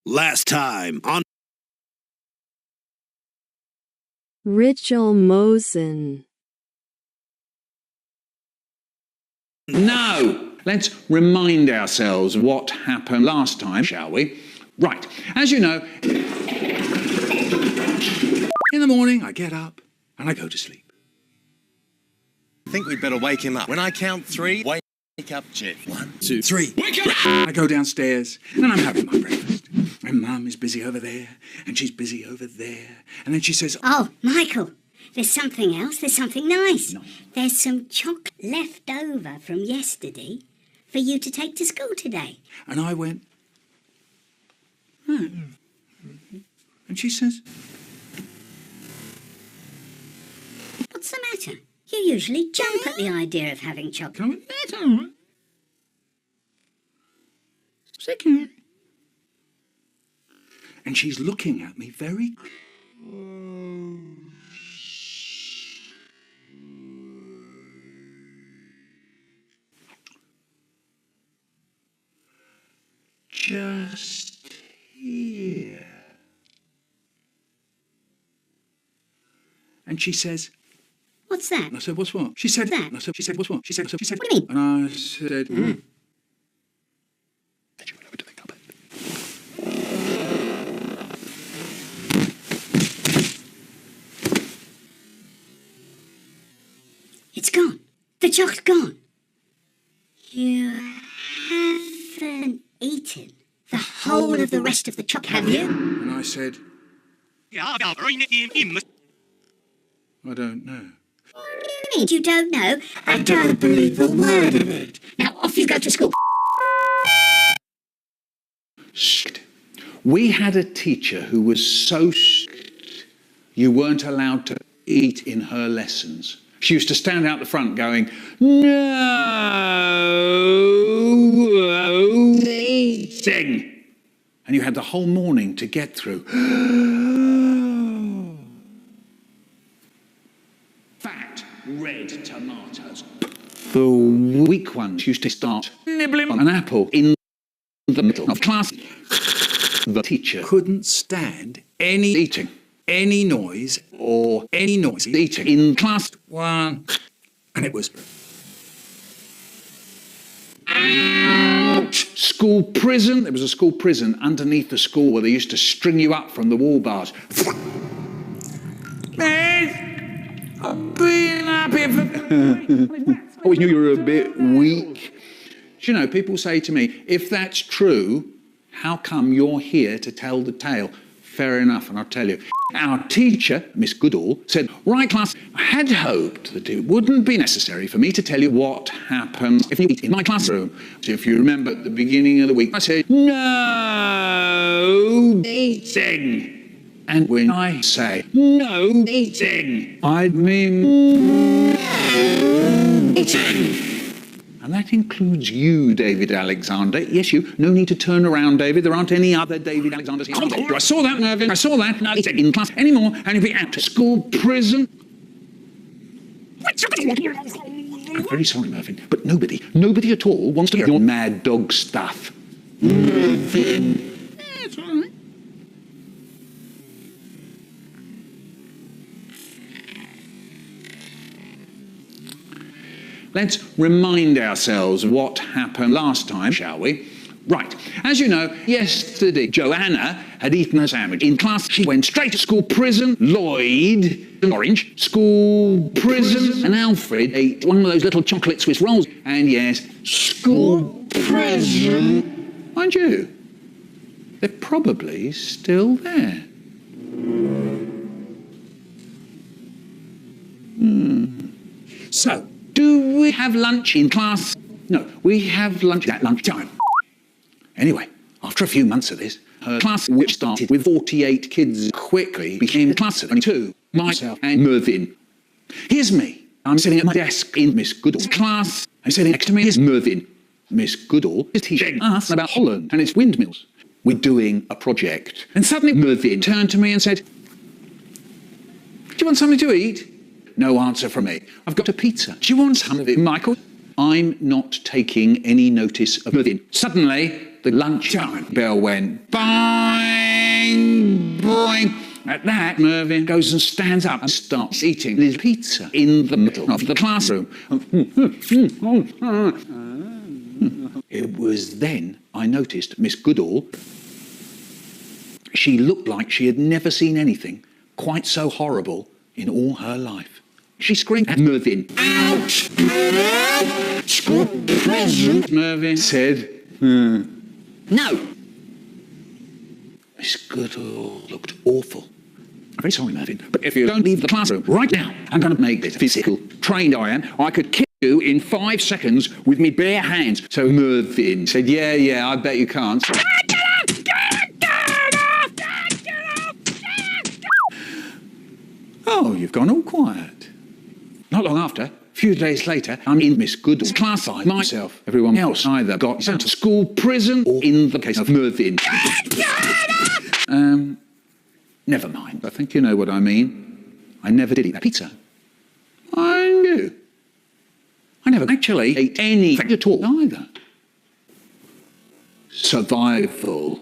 Last time on Rachel Mosen. No! Let's remind ourselves what happened last time, shall we? Right, as you know, in the morning I get up and I go to sleep. I think we'd better wake him up. When I count 3, wake up Jeff. 1, 2, 3. Wake up! I go downstairs and I'm having my breakfast. And Mum is busy over there and she's busy over there. And then she says, "Oh, Michael, there's something else. There's something nice. There's some chocolate left over from yesterday for you to take to school today." and I went, "Oh." And she says, What's the matter? You usually jump at the idea of having chocolate. "Come with that, second." And she's looking at me very... just here. And she says, What's that? and I said, "What's what?" She said, That? and I said, she said, "What's what?" She said, What do you mean? And I said, Then she went over to the cupboard. It's gone. The chocolate's gone. You haven't eaten the whole of the rest of the chocolate, have you? And I said, I don't know. What do you mean you don't know? I don't believe a word of it. Now off you go to school. Strict. We had a teacher who was so strict you weren't allowed to eat in her lessons. She used to stand out the front going, "No eating." And you had the whole morning to get through. Fat red tomatoes. The weak ones used to start nibbling on an apple in the middle of class. The teacher couldn't stand any eating, any noise, or any noisy eating in class 1. And it was... Ouch! School prison. There was a school prison underneath the school where they used to string you up from the wall bars. I've been up here for... I always knew you were a bit weak. Do you know, people say to me, if that's true, how come you're here to tell the tale? Fair enough, and I'll tell you. Our teacher, Miss Goodall, said, "Right, class, I had hoped that it wouldn't be necessary for me to tell you what happens if you eat in my classroom." So if you remember at the beginning of the week, I said, "No eating." And when I say, "No eating," I mean... eating. And that includes you, David Alexander. Yes, you. No need to turn around, David. There aren't any other David Alexanders here. I saw that, Mervyn. I saw that. No, it's in class anymore. And you'll be out to school prison. I'm very sorry, Mervyn, but nobody at all wants to hear your mad dog stuff. Mervyn. It's all right. Let's remind ourselves what happened last time, shall we? Right, as you know, yesterday Joanna had eaten a sandwich. In class, she went straight to school prison. Lloyd, orange, school prison. And Alfred ate one of those little chocolate Swiss rolls. And yes, school prison. Mind you, they're probably still there. So, do we have lunch in class? No, we have lunch at lunchtime. Anyway, after a few months of this, her class, which started with 48 kids, quickly became a class of 22. Myself and Mervyn. Here's me. I'm sitting at my desk in Miss Goodall's class. And sitting next to me is Mervyn. Miss Goodall is teaching us about Holland and its windmills. We're doing a project. And suddenly Mervyn turned to me and said, "Do you want something to eat?" No answer from me. "I've got a pizza. Do you want some of it, Michael?" I'm not taking any notice of Mervyn. Suddenly, the lunchtime bell went bang, boing. At that, Mervyn goes and stands up and starts eating his pizza in the middle of the classroom. It was then I noticed Miss Goodall. She looked like she had never seen anything quite so horrible in all her life. She screamed at Mervyn. Out! School present! Mervyn said, No! Miss Goodall looked awful. I'm very sorry, Mervyn, but if you don't leave the classroom right now, I'm going to make this physical. Trained I am, I could kill you in 5 seconds with me bare hands. So Mervyn said, yeah, I bet you can't. Oh, you've gone all quiet. Not long after, a few days later, I'm in Miss Goodall's class by myself. Everyone else either got sent to school prison or, in the case of Mervyn, never mind. I think you know what I mean. I never did eat that pizza. I knew. I never actually ate any at all either. Survival.